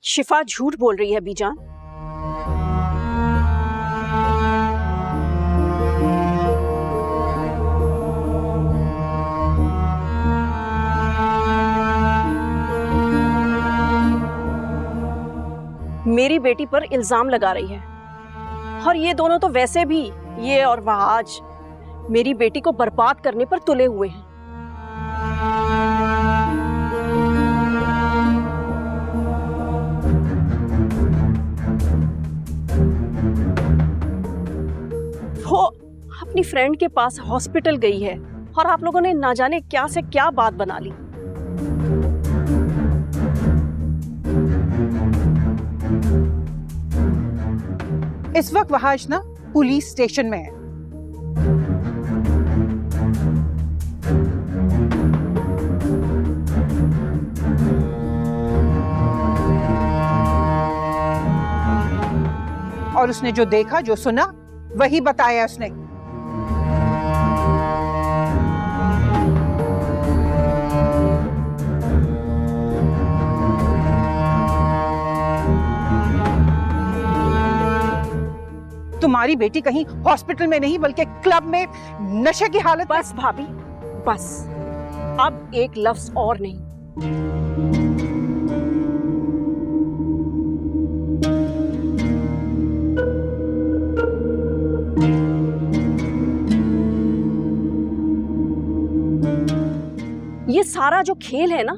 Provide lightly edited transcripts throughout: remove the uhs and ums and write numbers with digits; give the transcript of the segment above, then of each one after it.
शिफा झूठ बोल रही है बीजान। मेरी बेटी पर इल्जाम लगा रही है और ये दोनों तो वैसे भी, ये और वहाज, मेरी बेटी को बर्बाद करने पर तुले हुए हैं। वो अपनी फ्रेंड के पास हॉस्पिटल गई है और आप लोगों ने ना जाने क्या से क्या बात बना ली। इस वक्त वहाज ना पुलिस स्टेशन में है। और उसने जो देखा, जो सुना, वही बताया उसने। तुम्हारी बेटी कहीं हॉस्पिटल में नहीं बल्कि क्लब में नशे की हालत। बस भाभी, बस, अब एक लफ्ज और नहीं। ये सारा जो खेल है ना,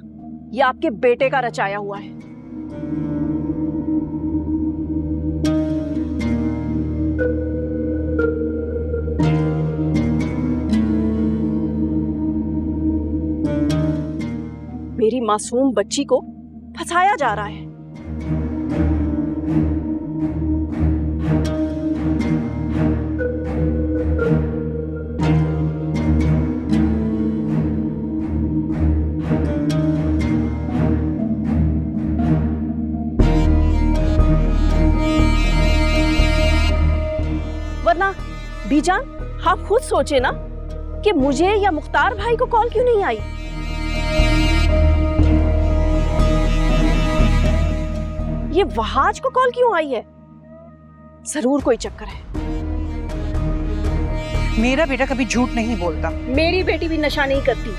ये आपके बेटे का रचाया हुआ है। मेरी मासूम बच्ची को फंसाया जा रहा है। वरना बीजान, आप खुद सोचे ना कि मुझे या मुख्तार भाई को कॉल क्यों नहीं आई। ये वहाज को कॉल क्यों आई है? जरूर कोई चक्कर है। मेरा बेटा कभी झूठ नहीं बोलता। मेरी बेटी भी नशा नहीं करती।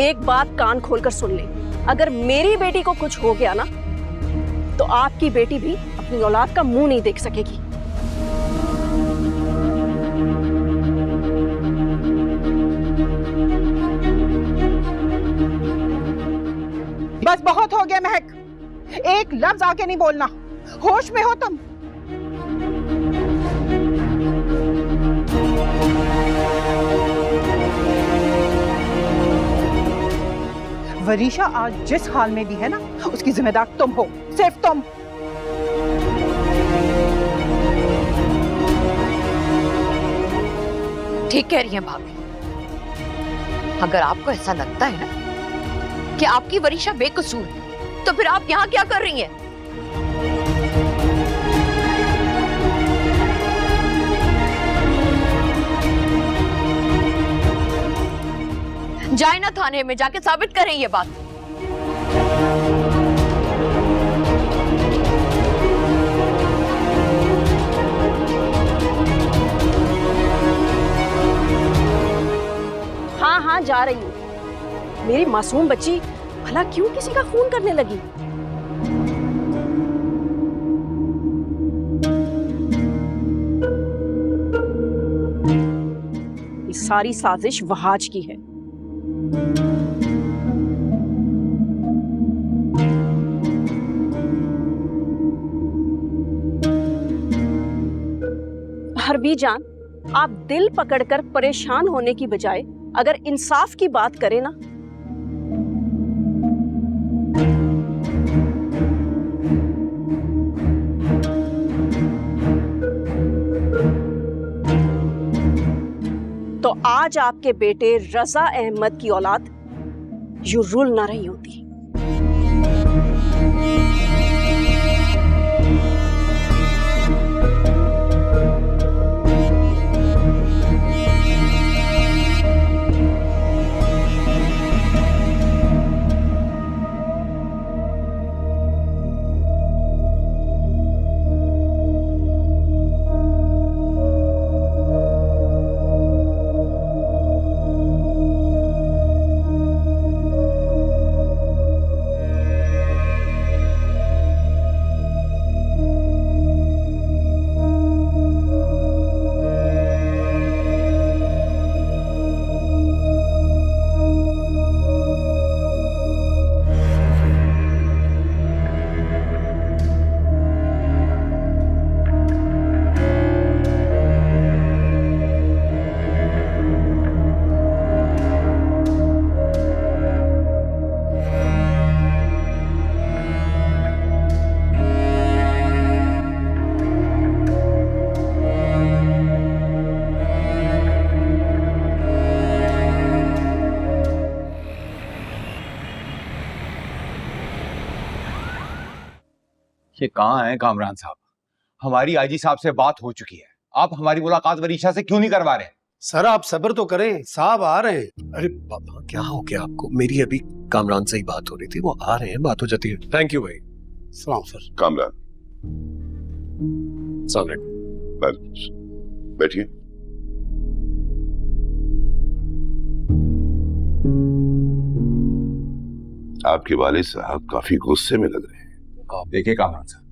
एक बात कान खोलकर सुन ले, अगर मेरी बेटी को कुछ हो गया ना, तो आपकी बेटी भी अपनी औलाद का मुंह नहीं देख सकेगी। बस बहुत हो गया महक, एक लफ्ज आगे नहीं बोलना। होश में हो तुम? वरीशा आज जिस हाल में भी है ना, उसकी जिम्मेदार तुम हो, सिर्फ तुम। ठीक कह रही हैं भाभी। अगर आपको ऐसा लगता है ना कि आपकी वरीशा बेकसूर है, तो फिर आप यहाँ क्या कर रही हैं? जाए ना थाने में, जाके साबित करें ये बात। हाँ हाँ, जा रही हूँ। मेरी मासूम बच्ची भला क्यों किसी का खून करने लगी? ये सारी साजिश वहाज की है। हरबी जान, आप दिल पकड़कर परेशान होने की बजाय अगर इंसाफ की बात करें ना, तो आज आपके बेटे रजा अहमद की औलाद यूं रुल ना रही होती। ये कहाँ है कामरान साहब? हमारी आईजी साहब से बात हो चुकी है, आप हमारी मुलाकात वरीशा से क्यों नहीं करवा रहे? सर आप सब्र तो करें, साहब आ रहे हैं। अरे पापा क्या हो गया आपको? मेरी अभी कामरान से ही बात हो रही थी, वो आ रहे हैं, बात हो जाती है। थैंक यू भाई। सलाम सर। कामरान सलाम अलैकुम। बैठिए। आपके वालिद साहब काफी गुस्से में लग रहे हैं। देखिए कामरान साहब,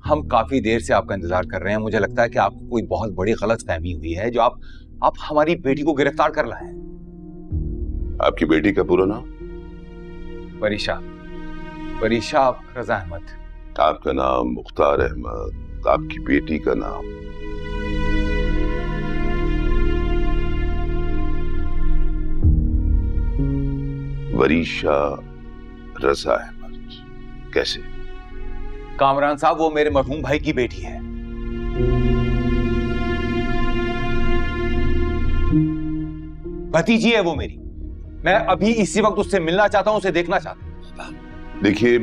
हम काफी देर से आपका इंतजार कर रहे हैं। मुझे लगता है कि आपको कोई बहुत बड़ी गलत फहमी हुई है जो आप हमारी बेटी को गिरफ्तार कर लाए हैं। आपकी बेटी का पूरा नाम? वरीशा रजा अहमद। आपका नाम मुख्तार अहमद, आपकी बेटी का नाम? वरीशा रजा अहमद। कैसे? कामरान साहब, वो मेरे मरहूम भाई की बेटी है। भतीजी है वो मेरी। मैं अभी इसी वक्त उससे मिलना चाहता हूं, उसे देखना चाहता हूं। देखिए,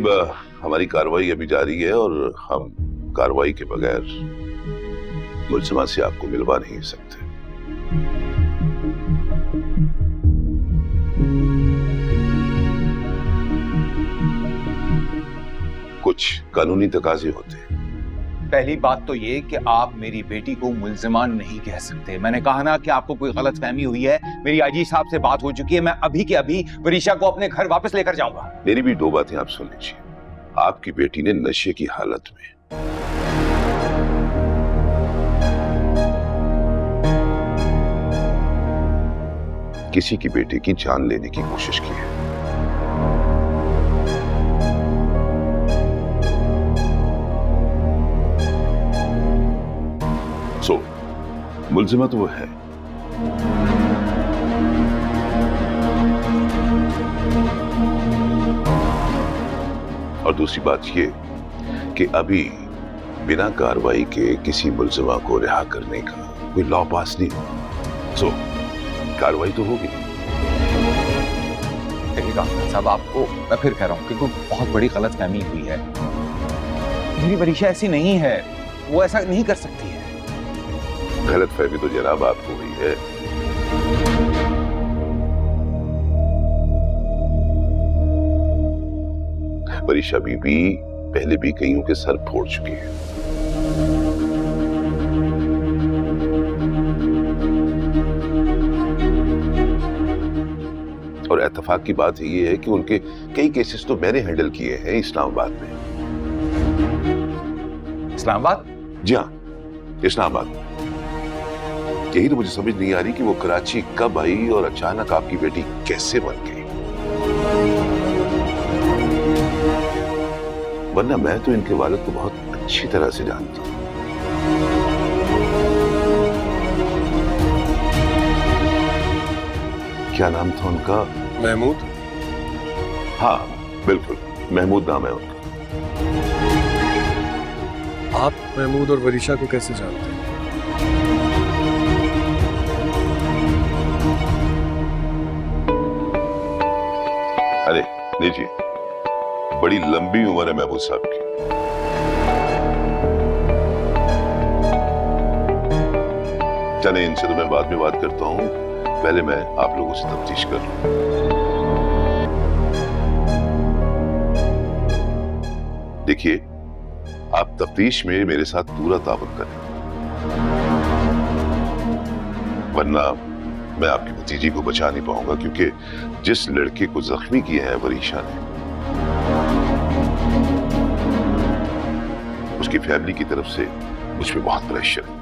हमारी कार्रवाई अभी जारी है और हम कार्रवाई के बगैर मुलजिमा से आपको मिलवा नहीं सकते। कुछ कानूनी तकाजे होते हैं। पहली बात तो ये कि आप मेरी बेटी को मुल्जिमान नहीं कह सकते। मैंने कहा ना कि आपको कोई गलत फहमी हुई है। मेरी आईजी साहब से बात हो चुकी है, मैं अभी के अभी वरीशा को अपने घर वापस लेकर जाऊंगा। मेरी भी दो बातें आप सुन लीजिए। आपकी बेटी ने नशे की हालत में किसी की बेटी की जान लेने की कोशिश की है। मुल्जिमा तो वो है, और दूसरी बात ये कि अभी बिना कार्रवाई के किसी मुल्जिमा को रिहा करने का कोई लॉ पास नहीं हुआ। कार्रवाई तो होगी। देखिए कामरान साहब, आपको मैं फिर कह रहा हूं कि कोई बहुत बड़ी गलतफहमी हुई है। मेरी वरीशा ऐसी नहीं है, वो ऐसा नहीं कर सकती है। गलतफहमी तो जनाब आपको हुई है। वरीशा बीबी पहले भी कईयों के सर फोड़ चुकी है। और इत्तेफाक की बात ये है कि उनके कई केसेस तो मैंने हैंडल किए हैं इस्लामाबाद में। इस्लामाबाद? जी हाँ, इस्लामाबाद। यही तो मुझे समझ नहीं आ रही कि वो कराची कब आई और अचानक आपकी बेटी कैसे बन गई। वरना मैं तो इनके वालिद को बहुत अच्छी तरह से जानता हूं। क्या नाम था उनका? महमूद। हाँ बिल्कुल, महमूद नाम है उनका। आप महमूद और वरीशा को कैसे जानते हैं? अरे लीजिए, बड़ी लंबी उम्र है महमूद साहब की। चले, इनसे तो मैं बाद में बात करता हूं, पहले मैं आप लोगों से तफ्तीश कर लूं। देखिए, आप तफ्तीश में मेरे साथ पूरा ताबन करें, वरना मैं आपकी भतीजी को बचा नहीं पाऊंगा, क्योंकि जिस लड़के को जख्मी किया है वरीशा ने, उसकी फैमिली की तरफ से मुझ पे बहुत प्रेशर है।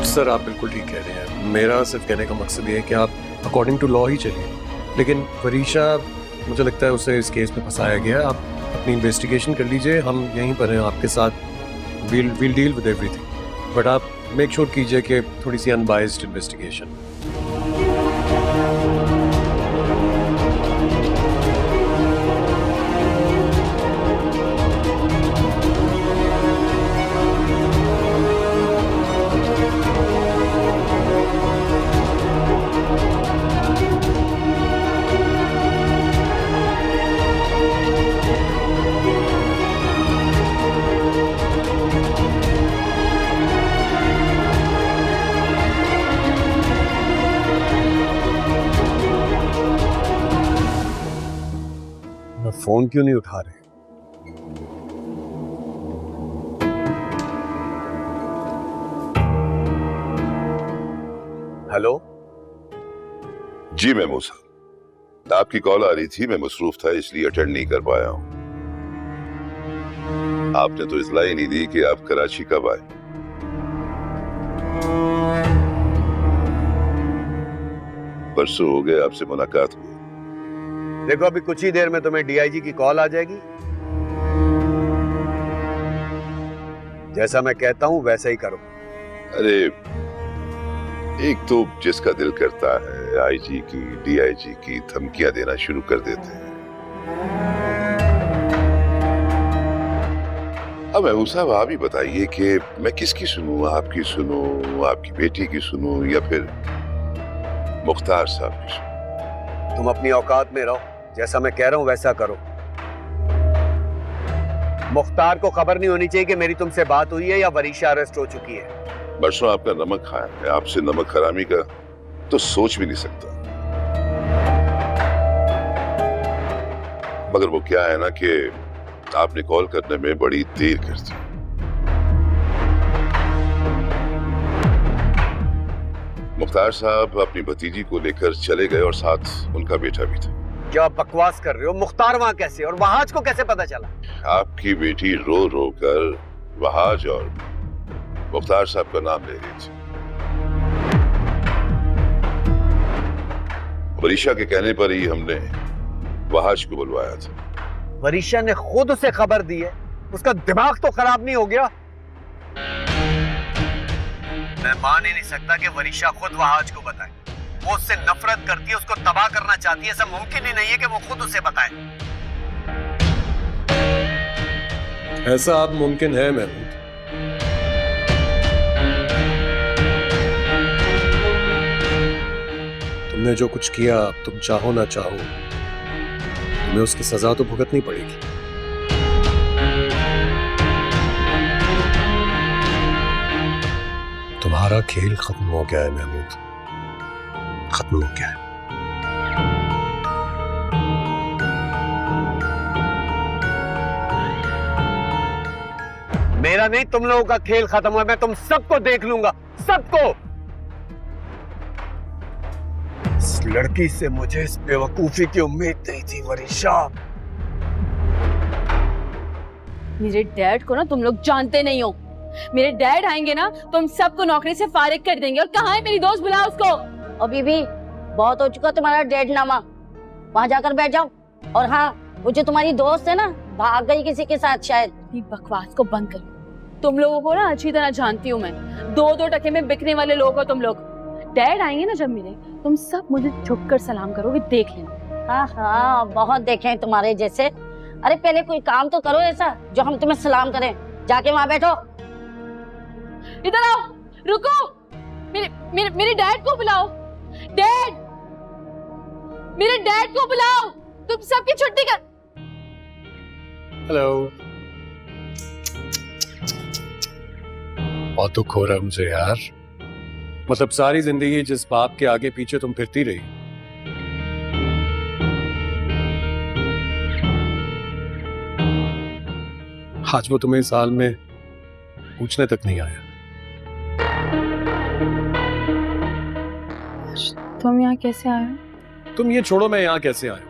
सर आप बिल्कुल ठीक कह रहे हैं, मेरा सिर्फ कहने का मकसद ये है कि आप अकॉर्डिंग टू लॉ ही चलिए, लेकिन वरीशा मुझे लगता है उसे इस केस में फंसाया गया। आप अपनी इन्वेस्टिगेशन कर लीजिए, हम यहीं पर हैं आपके साथ, we'll deal with everything, but आप मेक श्योर कीजिए कि थोड़ी सी अनबाइस्ड इन्वेस्टिगेशन। फोन क्यों नहीं उठा रहे? हेलो जी महमूद साहब, आपकी कॉल आ रही थी, मैं मसरूफ था इसलिए अटेंड नहीं कर पाया हूं। आपने तो इत्तला ही नहीं दी कि आप कराची कब आए। परसों हो गए आपसे मुलाकात हुई। देखो अभी कुछ ही देर में तुम्हें डीआईजी की कॉल आ जाएगी, जैसा मैं कहता हूं वैसा ही करो। अरे एक तो जिसका दिल करता है आईजी की डीआईजी की धमकियां देना शुरू कर देते हैं। अब महबूब साहब आप ही बताइए कि मैं किसकी सुनूं, आपकी सुनूं, आपकी बेटी की सुनूं, या फिर मुख्तार साहब की सुनूं? तुम अपनी औकात में रहो, जैसा मैं कह रहा हूं वैसा करो। मुख्तार को खबर नहीं होनी चाहिए कि मेरी तुमसे बात हुई है या वरीशा अरेस्ट हो चुकी है। बरसों आपका नमक खाया है, आपसे नमक हरामी का तो सोच भी नहीं सकता। मगर वो क्या है ना कि आपने कॉल करने में बड़ी देर कर दी। मुख्तार साहब अपनी भतीजी को लेकर चले गए और साथ उनका बेटा भी था। क्या बकवास कर रहे हो? मुख्तार वहां कैसे और वहाज को कैसे पता चला? आपकी बेटी रो रो कर वहाज और मुख्तार साहब का नाम ले रही थी। वरीशा के कहने पर ही हमने वहाज को बुलवाया था। वरीशा ने खुद उसे खबर दी है, उसका दिमाग तो खराब नहीं हो गया? मैं मान ही नहीं सकता कि वरीशा खुद वहाज को बताए। वो उससे नफरत करती है, उसको तबाह करना चाहती है, ऐसा मुमकिन ही नहीं है कि वो खुद उसे बताए। ऐसा अब मुमकिन है महमूद। तुमने जो कुछ किया, तुम चाहो ना चाहो तुम्हें उसकी सजा तो भुगतनी पड़ेगी। तुम्हारा खेल खत्म हो गया है महमूद, खत्म हो गया है। मेरा नहीं, तुम लोगों का खेल खत्म हुआ। मैं तुम सबको देख लूंगा, सबको। इस लड़की से मुझे इस बेवकूफी की उम्मीद नहीं थी वरीशा। मेरे डैड को ना तुम लोग जानते नहीं हो। मेरे डैड आएंगे ना तो हम सबको नौकरी से फारिग कर देंगे। और कहाँ है मेरी दोस्त, बुलाओ उसको। और बीबी बहुत हो चुका तुम्हारा डेढ़ नामा, वहाँ जाकर बैठ जाओ। और हाँ, वो जो तुम्हारी दोस्त है ना, भाग गई किसी के साथ शायद। बकवास को बंद करो। तुम लोगों को ना अच्छी तरह जानती हूँ मैं, दो दो टके में बिकने वाले लोग हो तुम लोग। डैड आएंगे ना जब मिले, तुम सब मुझे झुककर सलाम करोगे, देख लेना। हाँ हाँ, बहुत देखे हैं तुम्हारे जैसे। अरे पहले कोई काम तो करो ऐसा जो हम तुम्हें सलाम करें। जाके वहाँ बैठो। इधर आओ, रुको। मेरे डैड को बुलाओ। डैड, मेरे डैड को बुलाओ। तुम सबकी छुट्टी कर। हेलो। बहुत दुख हो रहा है मुझे यार, मतलब सारी जिंदगी जिस बाप के आगे पीछे तुम फिरती रही, आज वो तुम्हें इस हाल में पूछने तक नहीं आया। तुम यहाँ कैसे आए हो? तुम ये छोड़ो, मैं यहाँ कैसे आया?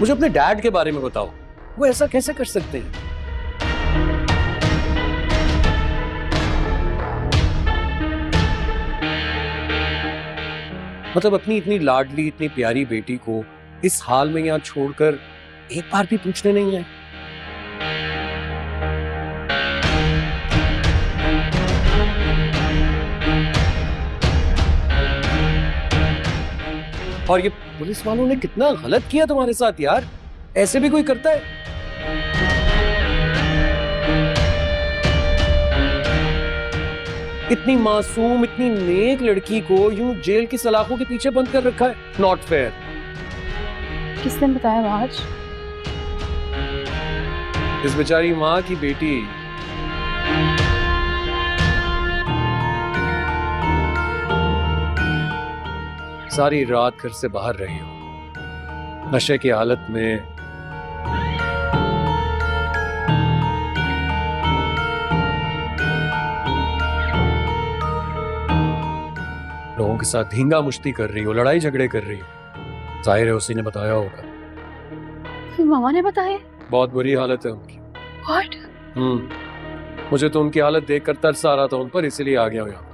मुझे अपने डैड के बारे में बताओ, वो ऐसा कैसे कर सकते हैं? मतलब अपनी इतनी लाडली इतनी प्यारी बेटी को इस हाल में यहाँ छोड़कर एक बार भी पूछने नहीं आए। और ये पुलिस वालों ने कितना गलत किया तुम्हारे साथ यार, ऐसे भी कोई करता है? इतनी मासूम इतनी नेक लड़की को यूं जेल की सलाखों के पीछे बंद कर रखा है, नॉट फेयर। किसने बताया आज? इस बेचारी माँ की बेटी। सारी रात घर से बाहर रही हो, नशे की हालत में, लोगों के साथ धींगा मुश्ती कर रही हो, लड़ाई झगड़े कर रही हो। जाहिर है उसी ने बताया होगा। फिर मामा ने बताया? बहुत बुरी हालत है उनकी। What? मुझे तो उनकी हालत देखकर तरस आ रहा था उन पर, इसीलिए आ गया हूं यहाँ पर।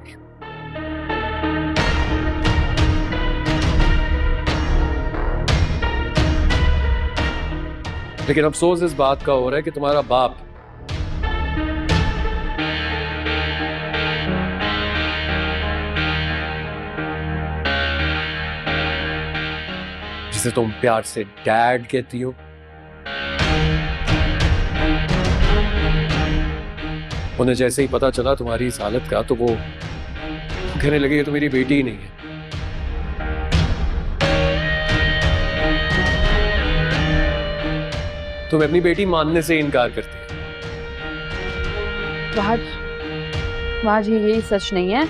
लेकिन अफसोस इस बात का हो रहा है कि तुम्हारा बाप जिसे तुम प्यार से डैड कहती हो, उन्हें जैसे ही पता चला तुम्हारी इस हालत का तो वो कहने लगे ये तो मेरी बेटी ही नहीं है। तुम अपनी बेटी मानने से इनकार करती है। वाज ये सच नहीं है।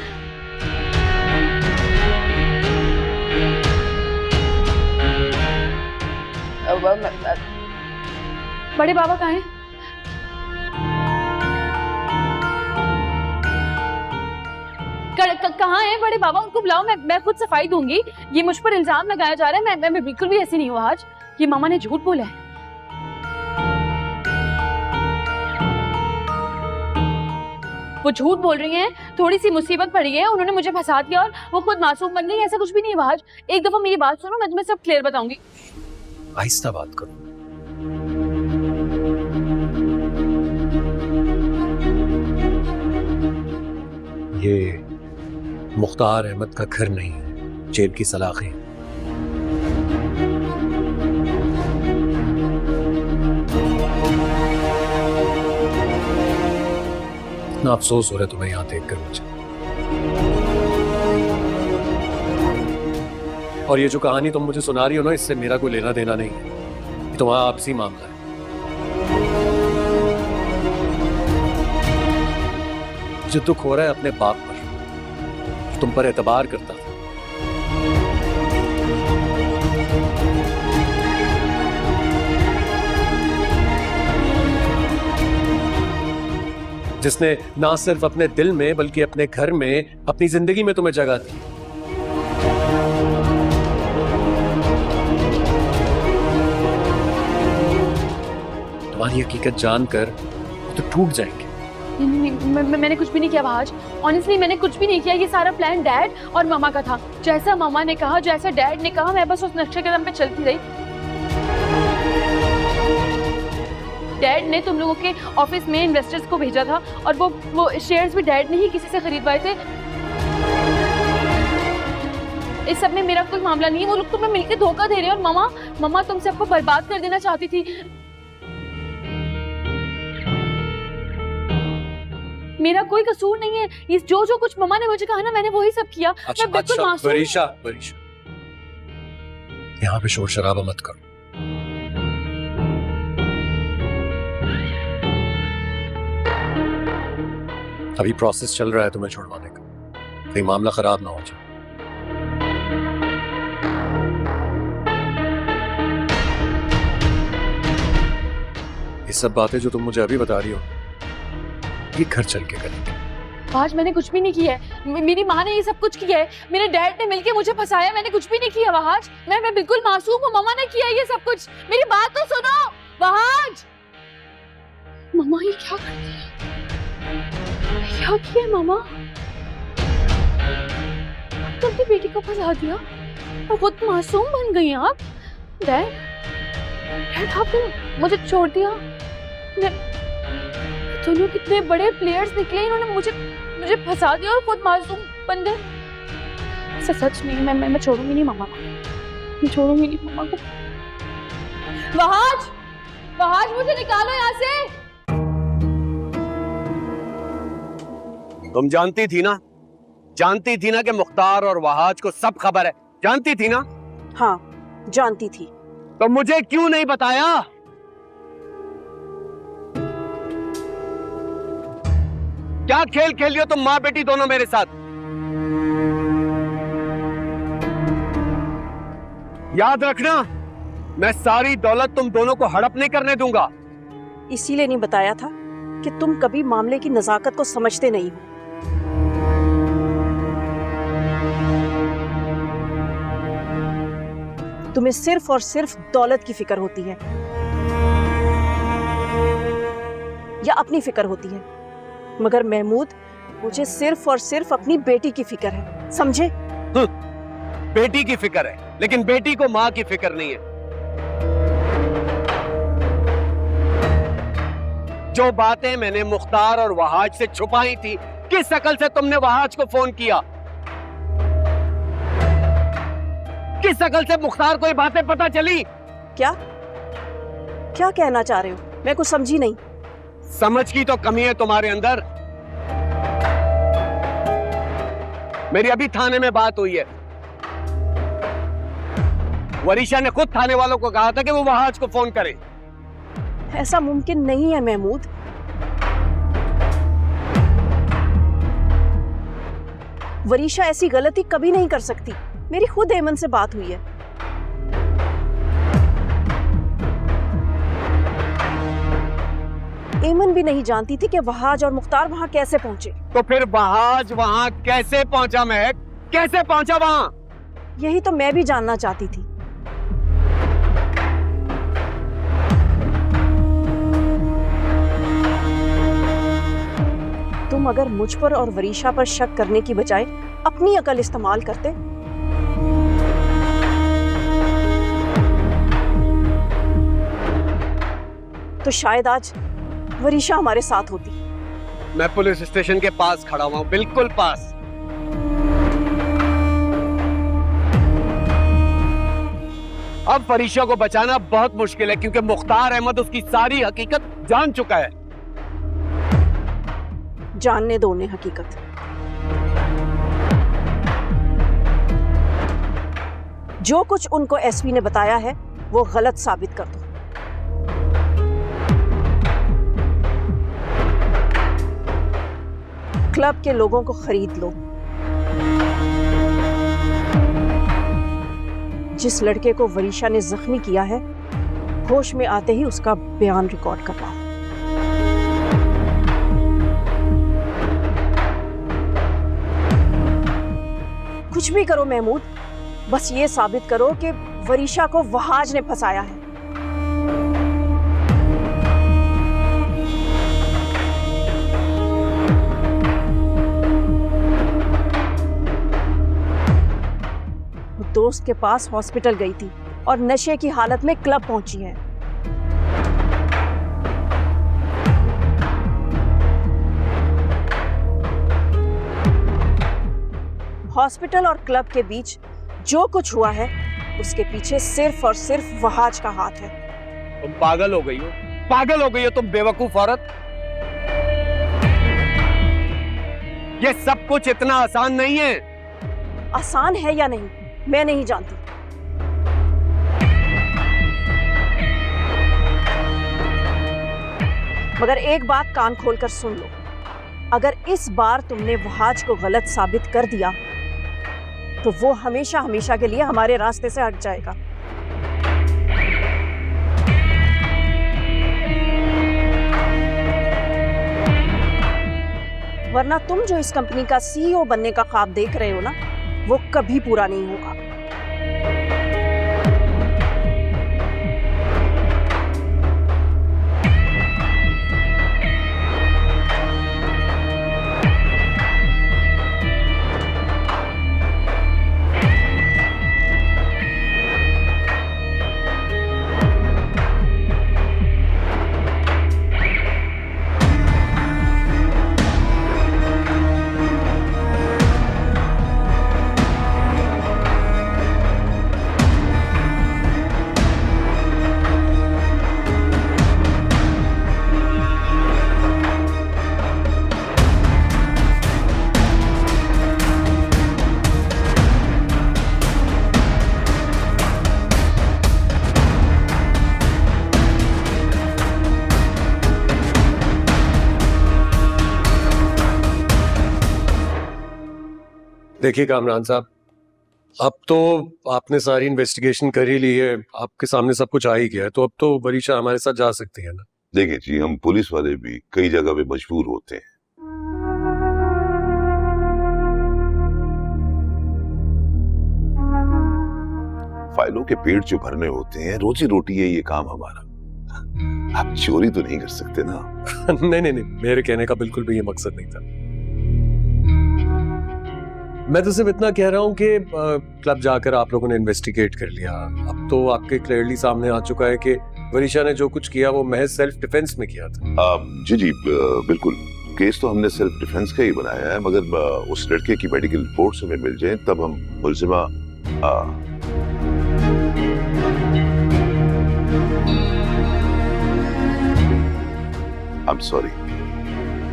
बड़े बाबा कहाँ हैं? कहाँ हैं बड़े बाबा? उनको बुलाओ, मैं खुद सफाई दूंगी। ये मुझ पर इल्जाम लगाया जा रहा है, मैं बिल्कुल भी ऐसी नहीं हूँ। आज ये मामा ने झूठ बोला है। वो झूठ बोल रही हैं, थोड़ी सी मुसीबत पड़ी है, उन्होंने मुझे फंसा दिया और वो खुद मासूम बन गई। ऐसा कुछ भी नहीं है बाज। एक दफा मेरी बात सुनो, मैं तुम्हें सब क्लियर बताऊंगी। आहिस्ता बात करो। ये मुख्तार अहमद का घर नहीं है, जेल की सलाखें। इतना अफसोस हो रहा है तुम्हें यहां देखकर मुझे। और ये जो कहानी तुम मुझे सुना रही हो ना, इससे मेरा कोई लेना देना नहीं है, ये तुम्हारा आपसी मामला है। मुझे दुख हो रहा है अपने बाप पर, तुम पर एतबार करता था। जिसने ना सिर्फ अपने दिल में बल्कि अपने घर में, अपनी जिंदगी में तुम्हें जगह दी। तुम्हारी हकीकत जानकर वो तो टूट जाएंगे। मैंने कुछ भी नहीं किया आज। ऑनेस्टली मैंने कुछ भी नहीं किया। ये सारा प्लान डैड और मामा का था। जैसा मामा ने कहा, जैसा डैड ने कहा, मैं बस उस नक्शे कदम पे चलती रही। डैड ने तुम लोगों के ऑफिस में इन्वेस्टर्स को भेजा था और वो शेयर्स भी डैड ने ही किसी से खरीदवाए थे। इस सब में मेरा कोई मामला नहीं है। वो लोग तुम्हें मिलकर धोखा दे रहे हैं और मामा तुम सबको बर्बाद कर देना चाहती थी। मेरा कोई कसूर नहीं है। ये जो कुछ मम्मा ने मुझे कहा ना, मैंने वही सब किया। अच्छा, मैं बिल्कुल मासूम। वरीशा, यहाँ पे शोर शराबा मत करो। अभी प्रोसेस चल रहा है तुम्हें छुड़वाने का, कहीं मामला खराब ना हो जाए। ये सब बातें जो तुम मुझे अभी बता रही हो, ये घर चल के करेंगे। आज मैंने कुछ भी नहीं किया है, मेरी माँ ने ये सब कुछ किया है, मेरे डैड ने मिलके मुझे फंसाया, मैंने कुछ भी नहीं किया वहाज। मैं बिल्कुल मासूम हूँ, मम्मा ने किया ये सब कुछ। मेरी बात तो सुनो वहाज। मम्मा ये क्या कर दिया, क्या किया मम्मा? तो अपनी बेटी को फंसा दिया और खुद मासूम बन गई आप। डैड आपने मुझे छोड़ दिया। दोनों कितने बड़े प्लेयर्स निकले, इन्होंने मुझे फंसा दिया और खुद मासूम बन गए। सच नहीं, मैं छोड़ूंगी नहीं मम्मा को, मैं छोड़ूंगी नहीं मम्मा को। वहाज मुझे निकालो यहाँ से। तुम जानती थी ना कि मुख्तार और वहाज को सब खबर है, जानती थी ना? हाँ जानती थी। तो मुझे क्यों नहीं बताया? क्या खेल खेल रही हो तुम माँ बेटी दोनों मेरे साथ? याद रखना, मैं सारी दौलत तुम दोनों को हड़प नहीं करने दूंगा। इसीलिए नहीं बताया था कि तुम कभी मामले की नजाकत को समझते नहीं हो। तुम्हें सिर्फ और सिर्फ दौलत की फिक्र होती है या अपनी फिक्र होती है, मगर महमूद मुझे सिर्फ और सिर्फ अपनी बेटी की फिक्र है, समझे? बेटी की फिक्र है, लेकिन बेटी को माँ की फिक्र नहीं है। जो बातें मैंने मुख्तार और वहाज से छुपाई थी, किस शक्ल से तुमने वहाज को फोन किया? किस शक्ल से मुख्तार को ये बातें पता चली? क्या कहना चाह रहे हो? मैं कुछ समझी नहीं। समझ की तो कमी है तुम्हारे अंदर। मेरी अभी थाने में बात हुई है, वरीशा ने खुद थाने वालों को कहा था कि वो वहाज को फोन करें। ऐसा मुमकिन नहीं है महमूद। वरीशा ऐसी गलती कभी नहीं कर सकती। मेरी खुद एमन से बात हुई है। एमन भी नहीं जानती थी कि वहाज और मुख्तार वहां कैसे पहुंचे। तो फिर वहाज वहां कैसे पहुंचा? महक कैसे पहुंचा वहां? यही तो मैं भी जानना चाहती थी। तुम अगर मुझ पर और वरीशा पर शक करने की बजाय अपनी अकल इस्तेमाल करते तो शायद आज वरीशा हमारे साथ होती। मैं पुलिस स्टेशन के पास खड़ा हुआ हूं, बिल्कुल पास। अब वरीशा को बचाना बहुत मुश्किल है, क्योंकि मुख्तार अहमद उसकी सारी हकीकत जान चुका है। जानने दो उन्हें हकीकत। जो कुछ उनको एसपी ने बताया है वो गलत साबित कर दो। क्लब के लोगों को खरीद लो। जिस लड़के को वरीशा ने जख्मी किया है, होश में आते ही उसका बयान रिकॉर्ड करवाओ। कुछ भी करो महमूद, बस ये साबित करो कि वरीशा को वहाज ने फंसाया है। वो दोस्त के पास हॉस्पिटल गई थी और नशे की हालत में क्लब पहुंची है। हॉस्पिटल और क्लब के बीच जो कुछ हुआ है उसके पीछे सिर्फ और सिर्फ वहाज का हाथ है। तुम पागल हो गई हो, पागल हो गई हो तुम बेवकूफ औरत। ये सब कुछ इतना आसान नहीं है। आसान है या नहीं मैं नहीं जानती, मगर एक बात कान खोलकर सुन लो, अगर इस बार तुमने वहाज को गलत साबित कर दिया तो वो हमेशा हमेशा के लिए हमारे रास्ते से हट जाएगा। वरना तुम जो इस कंपनी का सीईओ बनने का ख्वाब देख रहे हो ना, वो कभी पूरा नहीं होगा। देखिए कामरान साहब, अब तो आपने सारी इन्वेस्टिगेशन कर ही ली है, आपके सामने सब कुछ आ ही गया है, तो अब तो वरीशा हमारे साथ जा सकती है ना। देखिए जी, हम पुलिस वाले भी कई जगह पे मजबूर होते हैं। फाइलों के पेट जो भरने होते हैं, रोजी रोटी है ये काम हमारा। आप चोरी तो नहीं कर सकते ना। नहीं नहीं नहीं, मेरे कहने का बिल्कुल भी ये मकसद नहीं था। मैं तो सिर्फ इतना कह रहा हूँ कि क्लब जाकर आप लोगों ने इन्वेस्टिगेट कर लिया। अब तो आपके क्लियरली सामने आ चुका है कि वरीशा ने जो कुछ किया वो महज सेल्फ डिफेंस में किया था। जी बिल्कुल, केस तो हमने सेल्फ डिफेंस का ही बनाया है, मगर उस लड़के की मेडिकल रिपोर्ट्स हमें मिल जाए तब हम मुल्जिमा। आई एम सॉरी,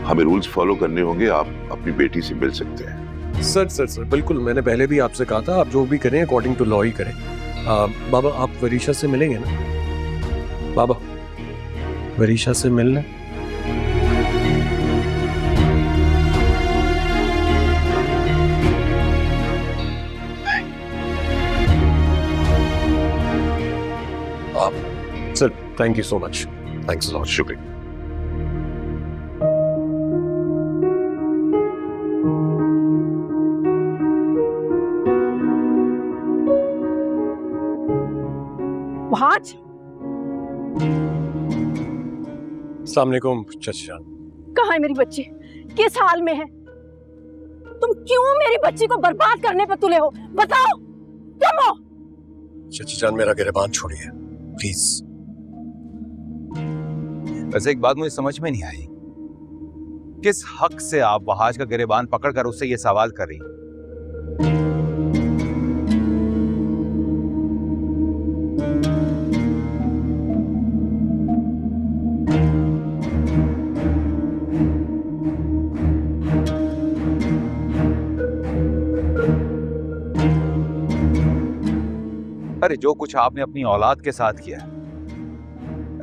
हमें रूल्स फॉलो करने होंगे। आप अपनी बेटी से मिल सकते हैं। सर बिल्कुल, मैंने पहले भी आपसे कहा था आप जो भी करें अकॉर्डिंग टू लॉ ही करें। बाबा, आप वरीशा से मिलेंगे ना? बाबा, वरीशा से मिलना। Sir thank you so much. Thanks a lot. शुक्रिया। वहाज, अस्सलाम वालेकुम चाचा जान। कहाँ है मेरी बच्ची? किस हाल में है? तुम क्यों मेरी बच्ची को बर्बाद करने पर तुले हो? बताओ, तुम हो? चाचा जान, मेरा गिरबान छोड़िए प्लीज। वैसे एक बात मुझे समझ में नहीं आई, किस हक से आप वहाज का गिरेबान पकड़कर उससे ये सवाल कर रही? अरे जो कुछ आपने अपनी औलाद के साथ किया,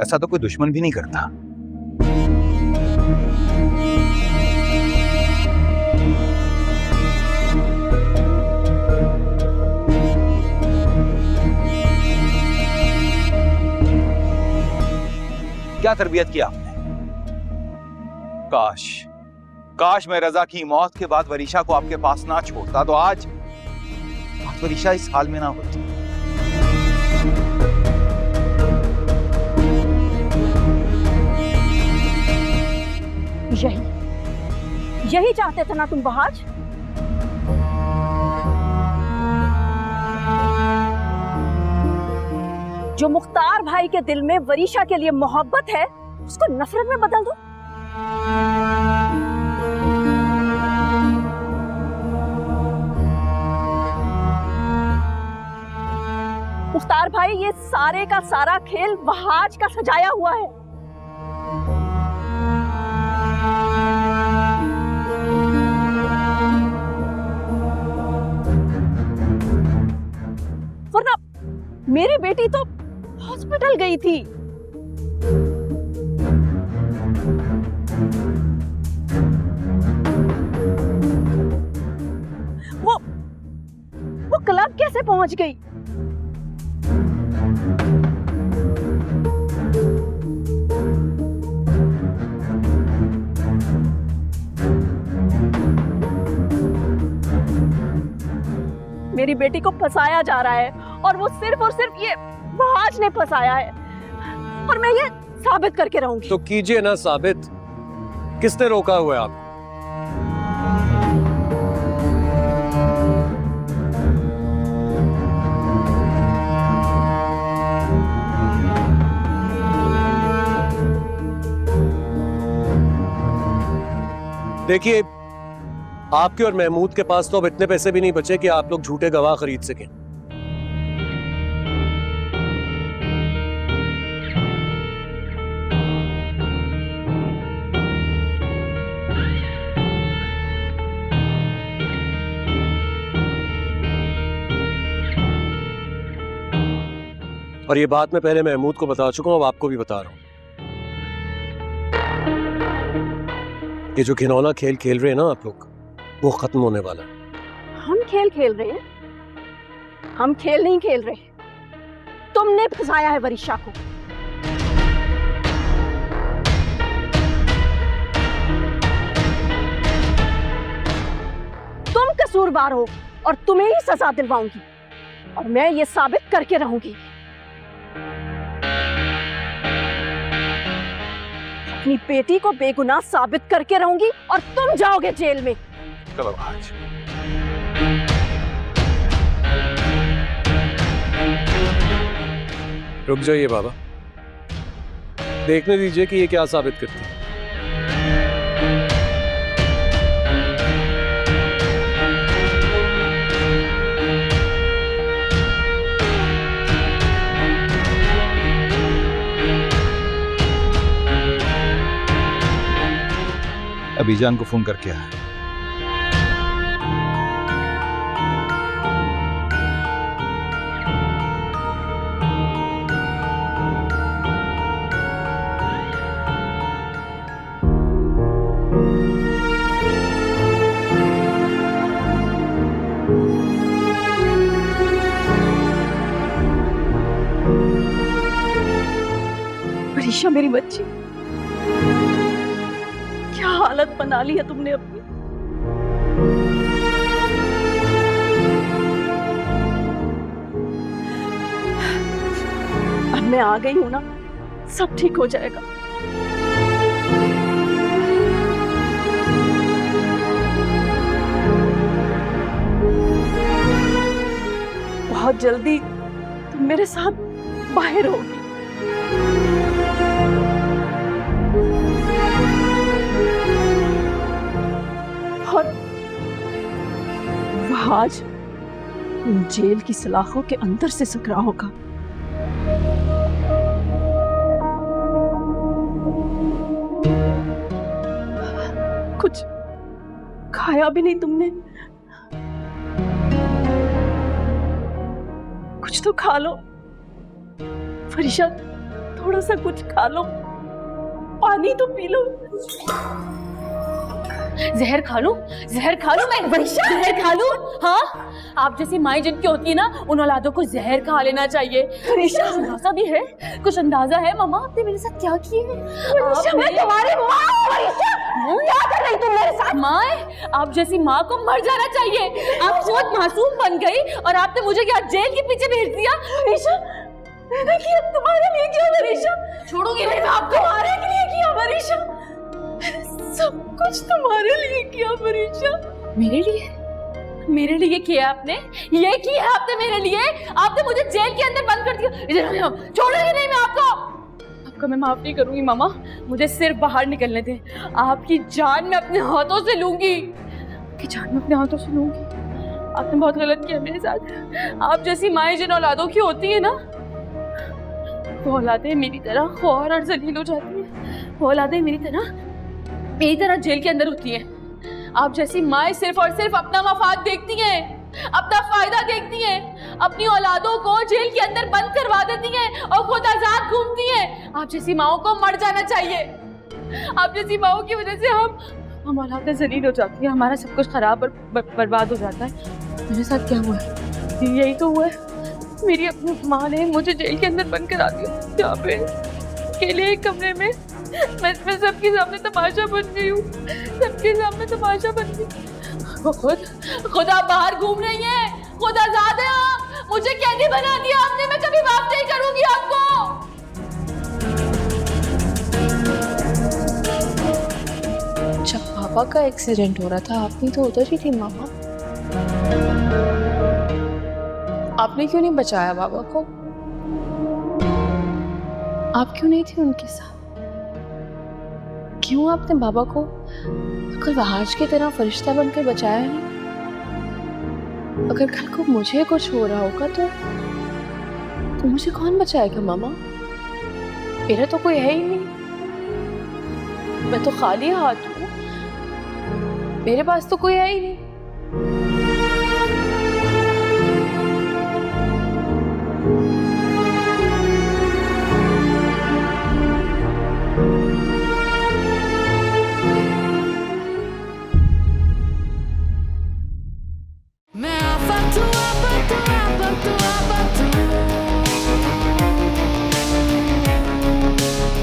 ऐसा तो कोई दुश्मन भी नहीं करता। क्या तरबियत की आपने? काश मैं रजा की मौत के बाद वरीशा को आपके पास ना छोड़ता, तो आज वरीशा इस हाल में ना होती। यही चाहते थे ना तुम वहाज? जो मुख्तार भाई के दिल में वरीशा के लिए मोहब्बत है, उसको नफरत में बदल दो। मुख्तार भाई, ये सारे का सारा खेल वहाज का सजाया हुआ है। वरना मेरी बेटी तो हॉस्पिटल गई थी। वो क्लब कैसे पहुंच गई? मेरी बेटी को फंसाया जा रहा है और वो सिर्फ और सिर्फ ये वहाज ने फंसाया है और मैं ये साबित करके रहूंगी। तो कीजिए ना साबित, किसने रोका हुआ है आप? देखिए, आपके और महमूद के पास तो अब इतने पैसे भी नहीं बचे कि आप लोग झूठे गवाह खरीद सकें। और ये बात मैं पहले महमूद को बता चुका हूं, अब आपको भी बता रहा हूं। ये जो घिनौना खेल खेल रहे हैं ना आप लोग, वो खत्म होने वाला है। हम खेल खेल रहे हैं? हम खेल नहीं खेल रहे, तुमने फंसाया है वरीशा को। तुम कसूरवार हो और तुम्हें ही सजा दिलवाऊंगी और मैं ये साबित करके रहूंगी। अपनी बेटी को बेगुनाह साबित करके रहूंगी और तुम जाओगे जेल में। चलो आज रुक जाइए बाबा, देखने दीजिए कि ये क्या साबित करती है। अबीजान को फोन करके आया। वरीशा मेरी बच्ची, क्या हालत बना ली है तुमने अपनी। अब मैं आ गई हूं ना, सब ठीक हो जाएगा। बहुत जल्दी तुम मेरे साथ बाहर होगी। और वह आज जेल की सलाखों के अंदर से सकरा होगा। कुछ खाया भी नहीं तुमने, कुछ तो खा लो फरीशा, थोड़ा सा कुछ खा लो, पानी तो पी लो। जहर खा लूं? जहर खा लूं मैं? वरीशा, जहर खा लूं? हाँ, आप जैसी माएं जिनकी होती है ना, उन औलादों को जहर खा लेना चाहिए। वरीशा, अंदाजा भी है, कुछ अंदाजा है मम्मा आपने मेरे साथ क्या किया है? मैं तुम्हारी माँ हूं वरीशा, क्या कर रही तुम मेरे साथ? माँ, आप जैसी माँ को मर जाना चाहिए। आप बहुत मासूम बन गई और आपने मुझे क्या जेल के पीछे भेज दिया? वरीशा, मैंने किया तुम्हारे लिए किया वरीशा, छोड़ूंगी मैंने आप तुम्हारे लिए किया वरीशा, सब कुछ तुम्हारे लिए किया वरीशा। मेरे लिए? मेरे लिए किया आपने? ये किया आपने मेरे लिए? आपने मुझे जेल के अंदर बंद कर दिया। इधर छोड़ूंगी नहीं मैं आपको। आपका मैं माफ नहीं करूंगी मामा, मुझे सिर्फ बाहर निकलने दे। आपकी जान मैं अपने हाथों से लूंगी, आपकी जान मैं अपने हाथों से लूंगी। आपने बहुत गलत किया मेरे साथ। आप जैसी माएं जिन औलादों की होती है ना, वो औलादें मेरी तरह ख्वार और जलील हो जाती है। वो औलादें मेरी तरह जेल के अंदर होती हैं। आप जैसी माएं सिर्फ और सिर्फ अपना मफाद देखती हैं, अपना फायदा देखती हैं, अपनी औलादों को जेल के अंदर बंद करवा देती हैं और खुद आजाद घूमती हैं। आप जैसी माओं को मर जाना चाहिए। आप जैसी माओं की वजह से हम हम औलादें जलील हो जाती है, हमारा सब कुछ खराब और बर्बाद हो जाता है। मेरे साथ क्या हुआ है? यही तो हुआ है। मेरी अपनी माँ ने मुझे जेल के अंदर बंद करा दिया, यहाँ पे अकेले एक कमरे में। मैं सबके सामने तमाशा बन गई हूँ, सबके सामने तमाशा बन गई। वो खुद आप बाहर घूम रही हैं, खुद आजाद है आप। मुझे कैदी बना दिया आपने, मैं कभी माफ नहीं करूंगी आपको। जब पापा का एक्सीडेंट हो रहा था आप भी तो उधर ही थी मामा, आपने क्यों नहीं बचाया बाबा को? आप क्यों नहीं थी उनके साथ? क्यों आपने बाबा को कल वहाज की तरह फरिश्ता बनकर बचाया नहीं? अगर कल को मुझे कुछ हो रहा होगा तो मुझे कौन बचाएगा मामा? मेरा तो कोई है ही नहीं, मैं तो खाली हाथ हूँ, मेरे पास तो कोई है ही नहीं।